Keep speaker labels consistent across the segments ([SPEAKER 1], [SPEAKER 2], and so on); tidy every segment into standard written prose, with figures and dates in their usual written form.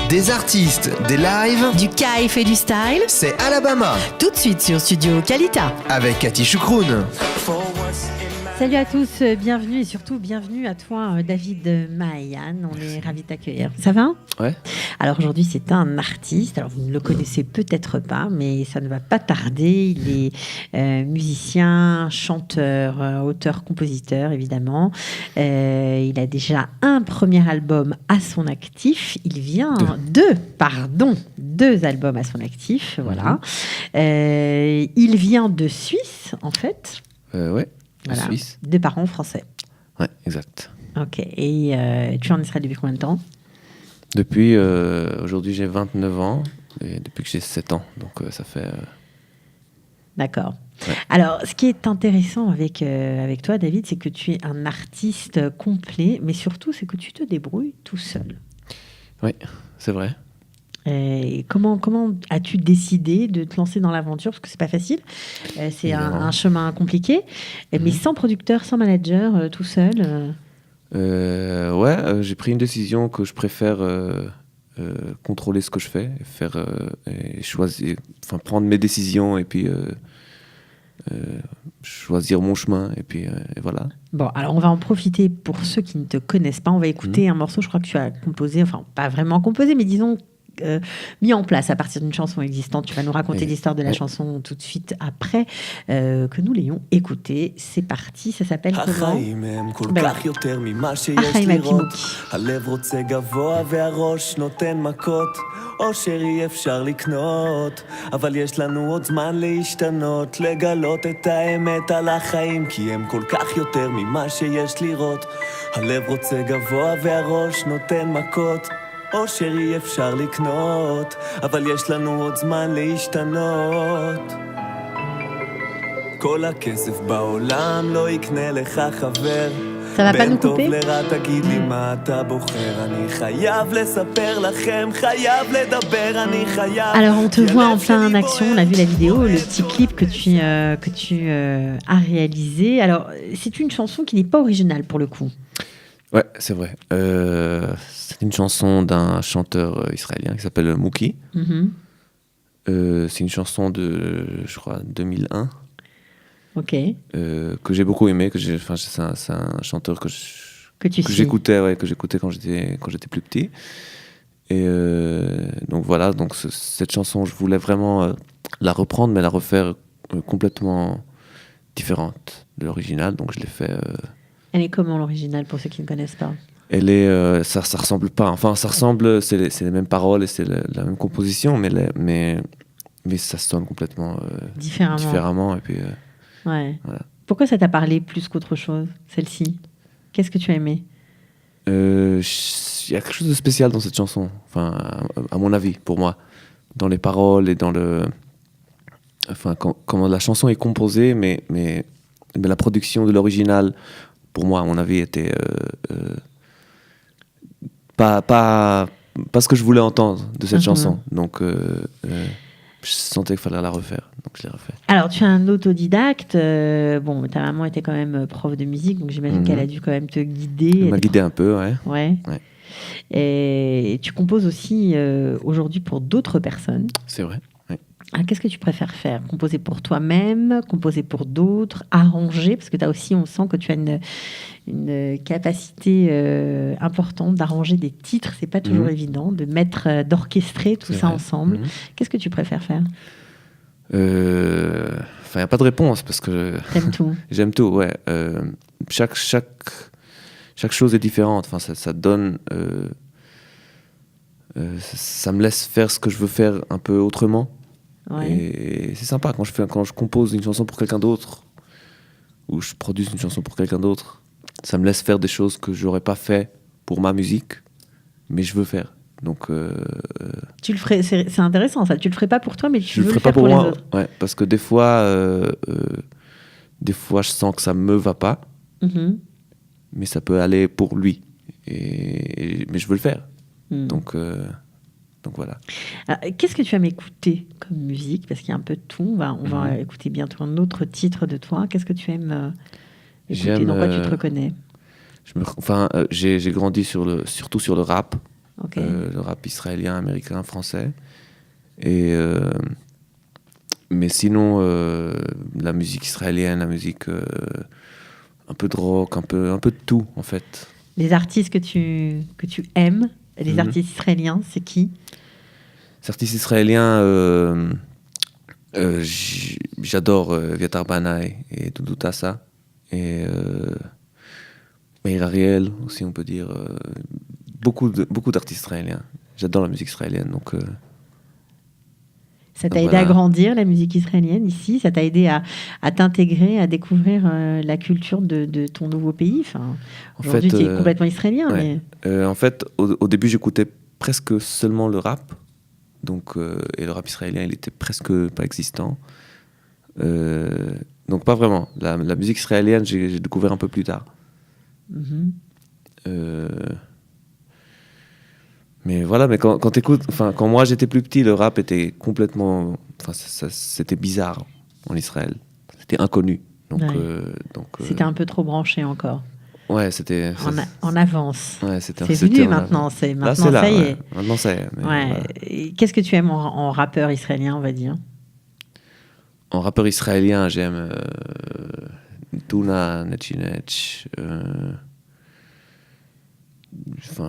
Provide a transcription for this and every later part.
[SPEAKER 1] Des artistes, des lives,
[SPEAKER 2] Du kiff et du style,
[SPEAKER 1] c'est Alabama
[SPEAKER 2] tout de suite sur Studio Kalita.
[SPEAKER 1] avec Cathy Choukroun.
[SPEAKER 3] Salut à tous, bienvenue et surtout bienvenue à toi David Mayan, on est ravis de t'accueillir. Ça va ?
[SPEAKER 4] Ouais.
[SPEAKER 3] Alors aujourd'hui c'est un artiste, alors vous ne le connaissez peut-être pas mais ça ne va pas tarder, il est musicien, chanteur, auteur, compositeur évidemment. Il a déjà un premier album à son actif, il vient deux albums à son actif, voilà. Il vient de Suisse en fait.
[SPEAKER 4] Ouais.
[SPEAKER 3] Voilà.
[SPEAKER 4] Suisse.
[SPEAKER 3] De parents français.
[SPEAKER 4] Ouais, exact.
[SPEAKER 3] Ok. Et tu es en Israël depuis combien de temps ?
[SPEAKER 4] Depuis aujourd'hui, j'ai 29 ans et depuis que j'ai 7 ans. Donc ça fait.
[SPEAKER 3] D'accord.
[SPEAKER 4] Ouais.
[SPEAKER 3] Alors, ce qui est intéressant avec toi, David, c'est que tu es un artiste complet, mais surtout, c'est que tu te débrouilles tout seul.
[SPEAKER 4] Oui, c'est vrai.
[SPEAKER 3] Et comment as-tu décidé de te lancer dans l'aventure ? Parce que c'est pas facile. C'est un chemin compliqué. Mais sans producteur, sans manager, tout seul.
[SPEAKER 4] J'ai pris une décision que je préfère contrôler ce que je fais, et choisir, prendre mes décisions et puis choisir mon chemin et puis et voilà.
[SPEAKER 3] Bon, alors on va en profiter pour ceux qui ne te connaissent pas. On va écouter un morceau, je crois que tu as composé, enfin pas vraiment composé, mais disons mis en place à partir d'une chanson existante. Tu vas nous raconter l'histoire de la chanson tout de suite après que nous l'ayons écoutée. C'est parti, ça s'appelle comment ?
[SPEAKER 5] החיים הם כל כך יותר ממה שיש
[SPEAKER 3] החיים
[SPEAKER 5] לראות.
[SPEAKER 3] הקימוקי.
[SPEAKER 5] הלב רוצה גבוה והראש נותן מכות, אושר אי אפשר לקנות, אבל יש לנו עוד זמן להשתנות, לגלות את האמת על החיים, כי הם כל כך יותר ממה שיש לראות. הלב רוצה גבוה והראש נותן מכות, אושר אי אפשר לקנות, אבל יש לנו עוד זמן להשתנות. כל הכסף בעולם לא יקנה לך חבר.
[SPEAKER 3] Ça va pas nous
[SPEAKER 5] בין טוב
[SPEAKER 3] couper ?
[SPEAKER 5] לרע תגיד לי מה אתה בוחר. אני חייב לספר לכם, חייב לדבר, אני חייב.
[SPEAKER 3] Alors on te voit en plein action, on a vu la vidéo, le petit clip que tu as réalisé. Alors c'est une chanson qui n'est pas originale pour le coup.
[SPEAKER 4] Ouais, c'est vrai. C'est une chanson d'un chanteur israélien qui s'appelle Mookie. C'est une chanson de, je crois, 2001.
[SPEAKER 3] Ok.
[SPEAKER 4] Que j'ai beaucoup aimé, c'est un chanteur que j'écoutais quand j'étais plus petit. Et donc voilà, cette chanson, je voulais vraiment la reprendre, mais la refaire complètement différente de l'original. Donc je l'ai fait.
[SPEAKER 3] Elle est comment l'original pour ceux qui ne connaissent pas ?
[SPEAKER 4] Elle est, ça ressemble pas. Enfin, ça ressemble, c'est les mêmes paroles et c'est la même composition, mais ça sonne complètement différemment. Et puis.
[SPEAKER 3] Ouais.
[SPEAKER 4] Voilà.
[SPEAKER 3] Pourquoi ça t'a parlé plus qu'autre chose, celle-ci ? Qu'est-ce que tu as aimé ?
[SPEAKER 4] Il y a quelque chose de spécial dans cette chanson, à mon avis, pour moi, dans les paroles et dans comment la chanson est composée, mais la production de l'original, pour moi, à mon avis, était pas ce que je voulais entendre de cette chanson. Donc, je sentais qu'il fallait la refaire, donc je l'ai refait.
[SPEAKER 3] Alors, tu es un autodidacte. Bon, ta maman était quand même prof de musique, donc j'imagine qu'elle a dû quand même te guider.
[SPEAKER 4] Elle m'a guidé un peu, ouais.
[SPEAKER 3] Ouais. Et tu composes aussi aujourd'hui pour d'autres personnes.
[SPEAKER 4] C'est vrai. Ouais.
[SPEAKER 3] Alors, qu'est-ce que tu préfères faire ? Composer pour toi-même, composer pour d'autres, arranger ? Parce que on sent que tu as une capacité importante d'arranger des titres. C'est pas toujours évident d'orchestrer tout ça ensemble. Qu'est-ce que tu préfères faire ?
[SPEAKER 4] Il n'y a pas de réponse parce que
[SPEAKER 3] T'aimes tout.
[SPEAKER 4] J'aime tout, ouais. Chaque chose est différente. Enfin, ça donne. Ça me laisse faire ce que je veux faire un peu autrement.
[SPEAKER 3] Ouais.
[SPEAKER 4] Et c'est sympa quand je compose une chanson pour quelqu'un d'autre ou je produis une chanson pour quelqu'un d'autre. Ça me laisse faire des choses que j'aurais pas fait pour ma musique, mais je veux faire. Donc
[SPEAKER 3] tu le ferais, c'est intéressant ça. Tu le ferais pas pour toi, mais tu veux le
[SPEAKER 4] ferais
[SPEAKER 3] faire pour les
[SPEAKER 4] moi,
[SPEAKER 3] autres.
[SPEAKER 4] Ouais, parce que des fois, je sens que ça me va pas, mais ça peut aller pour lui. Mais je veux le faire. Donc voilà.
[SPEAKER 3] Alors, qu'est-ce que tu aimes écouter comme musique ? Parce qu'il y a un peu de tout. On va écouter bientôt un autre titre de toi. Qu'est-ce que tu aimes écouter ? Dans quoi tu te reconnais ?
[SPEAKER 4] J'ai grandi surtout sur le rap. le rap israélien, américain, français. Mais sinon, la musique israélienne, la musique un peu de rock, un peu de tout en fait.
[SPEAKER 3] Les artistes que tu aimes, les artistes israéliens, c'est qui?
[SPEAKER 4] Les artistes israéliens, j'adore Viatar Banaï et Doudou Tassa et Meir Ariel aussi, on peut dire. Beaucoup d'artistes israéliens. J'adore la musique israélienne, donc.
[SPEAKER 3] Ça t'a aidé à grandir, la musique israélienne, ici? Ça t'a aidé à t'intégrer, à découvrir la culture de ton nouveau pays? Aujourd'hui, tu es complètement israélien.
[SPEAKER 4] Ouais. Mais... en fait, au début, j'écoutais presque seulement le rap. Donc, et le rap israélien, il était presque pas existant. Donc, pas vraiment. La musique israélienne, j'ai découvert un peu plus tard. Mais voilà, mais quand t'écoutes, quand moi j'étais plus petit, le rap était complètement, c'était bizarre en Israël, c'était inconnu. Donc,
[SPEAKER 3] c'était un peu trop branché encore.
[SPEAKER 4] Ouais, c'était
[SPEAKER 3] en avance.
[SPEAKER 4] Ouais,
[SPEAKER 3] c'est venu maintenant, maintenant
[SPEAKER 4] là,
[SPEAKER 3] ça y est.
[SPEAKER 4] Ouais. Maintenant ça y est.
[SPEAKER 3] Voilà. Qu'est-ce que tu aimes en rappeur israélien, on va dire?
[SPEAKER 4] En rappeur israélien, j'aime Tuna, Netchinech.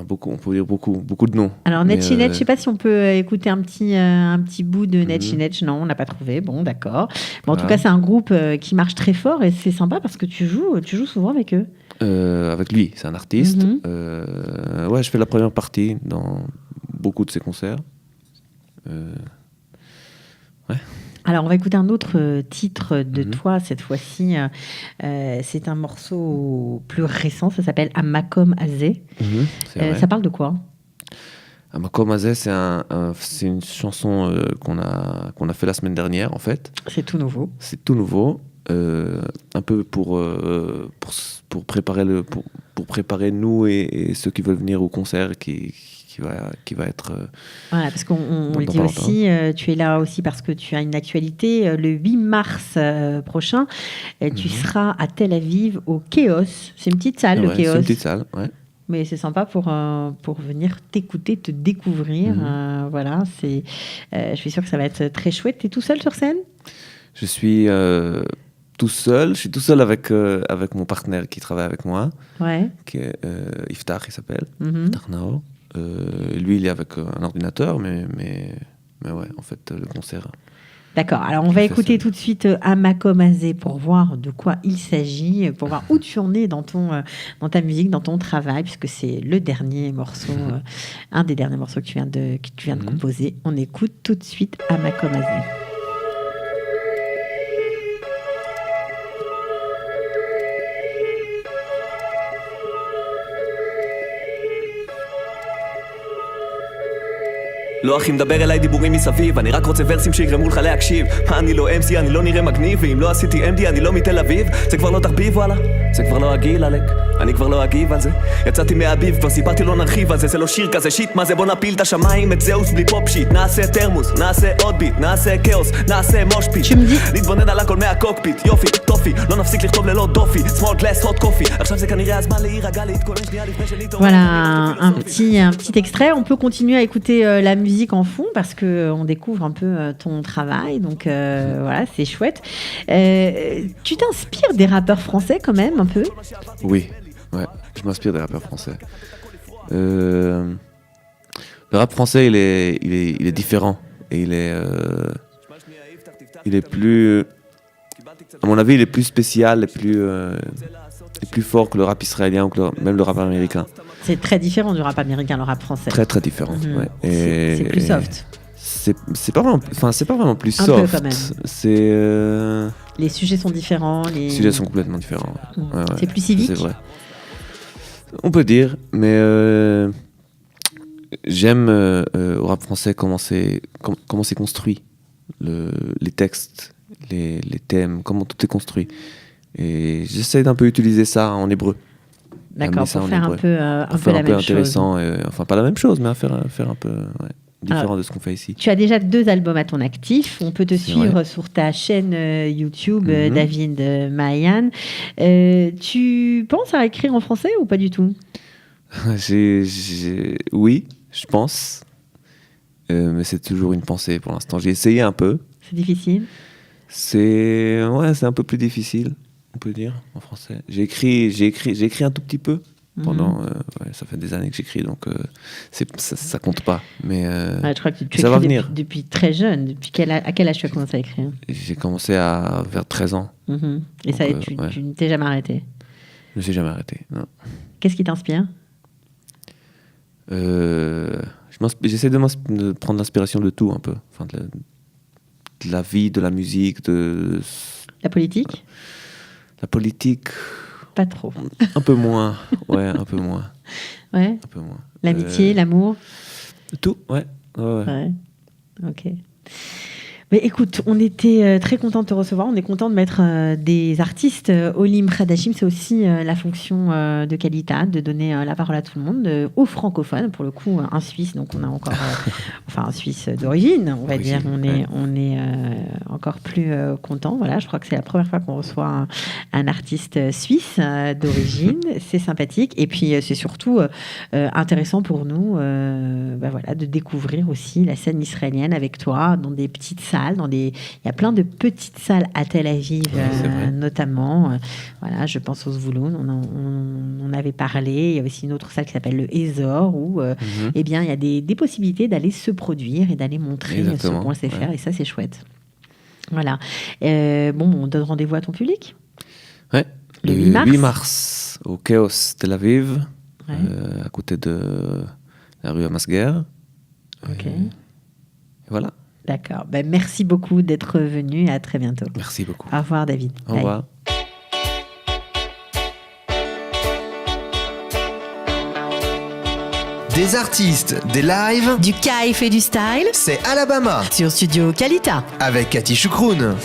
[SPEAKER 4] Beaucoup, on peut dire beaucoup de noms.
[SPEAKER 3] Alors Netchinech, je ne sais pas si on peut écouter un petit bout de Netchinech. Non, on n'a pas trouvé. Bon, d'accord. Bon, en tout cas, c'est un groupe qui marche très fort et c'est sympa parce que tu joues souvent avec eux.
[SPEAKER 4] Avec lui, c'est un artiste. Ouais, je fais la première partie dans beaucoup de ses concerts. Ouais.
[SPEAKER 3] Alors, on va écouter un autre titre de toi, cette fois-ci. C'est un morceau plus récent, ça s'appelle Amakom Azeh. Ça parle de quoi?
[SPEAKER 4] Amakom Azeh, c'est une chanson qu'on a fait la semaine dernière, en fait.
[SPEAKER 3] C'est tout nouveau.
[SPEAKER 4] C'est tout nouveau. Un peu pour préparer nous et ceux qui veulent venir au concert qui va être...
[SPEAKER 3] Voilà, parce qu'on le dit aussi, tu es là aussi parce que tu as une actualité. Le 8 mars prochain, tu seras à Tel Aviv au Chaos. C'est une petite salle, le Chaos.
[SPEAKER 4] C'est une petite salle, ouais.
[SPEAKER 3] Mais c'est sympa pour venir t'écouter, te découvrir. Voilà, je suis sûre que ça va être très chouette. Tu es tout seul sur scène?
[SPEAKER 4] Je suis tout seul. Je suis tout seul avec mon partenaire qui travaille avec moi.
[SPEAKER 3] Ouais.
[SPEAKER 4] Qui est Iftar, il s'appelle. Iftar Nao. Lui, il est avec un ordinateur, mais ouais, en fait, le concert...
[SPEAKER 3] D'accord, alors on va écouter tout de suite Amakom Azeh pour voir de quoi il s'agit, pour voir où tu en es dans ta musique, dans ton travail, puisque c'est le dernier morceau, un des derniers morceaux que tu viens de composer. On écoute tout de suite Amakom Azeh.
[SPEAKER 5] לא אחי מדבר אליי דיבורים מסביב, אני רק רוצה ורסים שיגרמו לך להקשיב. אני לא MC, אני לא נראה מגניב, ואם לא עשיתי MD אני לא מתל אביב. זה כבר לא תחביב וואלה, זה כבר לא הגיל עלק, אני כבר לא אגיב על זה. יצאתי מהאביב, כבר סיפרתי לא נרחיב על זה, זה לא שיר כזה שיט, מה זה בוא נפיל את השמיים, את זהוס בלי פופ שיט. נעשה תרמוס, נעשה עוד ביט, נעשה כאוס, נעשה מושפיט. להתבונן על הכל מהקוקפיט, יופי, טופי, לא נפסיק לכתוב ללא דופי. small glass hot coffee, עכשיו זה כנראה הזמן להירגע להתכונן שנייה לפני שנתעורר.
[SPEAKER 3] Voilà, un petit extrait. On peut continuer à écouter la musique en fond parce qu'on découvre un peu ton travail, donc voilà, c'est chouette. Tu t'inspires des rappeurs français quand même un peu?
[SPEAKER 4] Oui, ouais, je m'inspire des rappeurs français. Le rap français, il est différent et il est plus, à mon avis, il est plus spécial et plus fort que le rap israélien ou que même le rap américain.
[SPEAKER 3] C'est très différent du rap américain, le rap français.
[SPEAKER 4] Très très différent. Ouais.
[SPEAKER 3] C'est plus soft.
[SPEAKER 4] C'est pas vraiment plus soft.
[SPEAKER 3] Un peu quand
[SPEAKER 4] même.
[SPEAKER 3] Les sujets sont différents.
[SPEAKER 4] Les sujets sont complètement différents. Ouais,
[SPEAKER 3] c'est plus civique.
[SPEAKER 4] C'est vrai. On peut dire, mais j'aime au rap français comment c'est construit, les textes, les thèmes, comment tout est construit. Et j'essaie d'un peu utiliser ça en hébreu.
[SPEAKER 3] D'accord, pour faire un peu la même chose.
[SPEAKER 4] Intéressant, enfin pas la même chose, mais à faire un peu différent de ce qu'on fait ici.
[SPEAKER 3] Tu as déjà 2 albums à ton actif. On peut te suivre sur ta chaîne YouTube, David Maayan. Tu penses à écrire en français ou pas du tout?
[SPEAKER 4] Oui, je pense. Mais c'est toujours une pensée pour l'instant. J'ai essayé un peu.
[SPEAKER 3] C'est difficile?
[SPEAKER 4] C'est un peu plus difficile, on peut dire, en français. J'ai écrit un tout petit peu. Pendant, ça fait des années que j'écris, donc ça compte pas. Mais
[SPEAKER 3] je crois que tu
[SPEAKER 4] ça va
[SPEAKER 3] écris
[SPEAKER 4] venir.
[SPEAKER 3] Depuis très jeune. À quel âge tu as commencé à écrire?
[SPEAKER 4] J'ai commencé vers 13 ans.
[SPEAKER 3] Et donc, tu ne t'es jamais arrêté?
[SPEAKER 4] Je ne me suis jamais arrêté, non.
[SPEAKER 3] Qu'est-ce qui t'inspire?
[SPEAKER 4] J'essaie de prendre l'inspiration de tout, un peu. Enfin, de la vie, de la musique, de...
[SPEAKER 3] La politique?
[SPEAKER 4] La politique...
[SPEAKER 3] Pas trop.
[SPEAKER 4] Un peu moins, un peu moins.
[SPEAKER 3] Ouais.
[SPEAKER 4] Un peu moins.
[SPEAKER 3] L'amitié, l'amour.
[SPEAKER 4] Tout, ouais.
[SPEAKER 3] Ok. Mais écoute, on était très contents de te recevoir. On est content de mettre des artistes au Olim Khadashim. C'est aussi la fonction de Kalita, de donner la parole à tout le monde, aux francophones. Pour le coup, un Suisse, donc on a encore, un Suisse d'origine, on va dire. On est encore plus content. Voilà, je crois que c'est la première fois qu'on reçoit un artiste suisse d'origine. C'est sympathique. Et puis, c'est surtout intéressant pour nous de découvrir aussi la scène israélienne avec toi dans des petites salles. Il y a plein de petites salles à Tel Aviv, notamment. Je pense au Zvouloun, on avait parlé. Il y a aussi une autre salle qui s'appelle le Ezor, où il y a des possibilités d'aller se produire et d'aller montrer ce qu'on sait faire. Et ça, c'est chouette. Voilà. On donne rendez-vous à ton public.
[SPEAKER 4] Ouais. Le 8 mars, au Chaos Tel Aviv, à côté de la rue Amasguer.
[SPEAKER 3] Ok.
[SPEAKER 4] Et voilà.
[SPEAKER 3] D'accord. Merci beaucoup d'être venu. À très bientôt.
[SPEAKER 4] Merci beaucoup.
[SPEAKER 3] Au revoir, David.
[SPEAKER 4] Au revoir.
[SPEAKER 1] Des artistes, des lives,
[SPEAKER 2] du kaif et du style,
[SPEAKER 1] c'est Alabama
[SPEAKER 2] sur Studio Kalita.
[SPEAKER 1] avec Cathy Choukroun.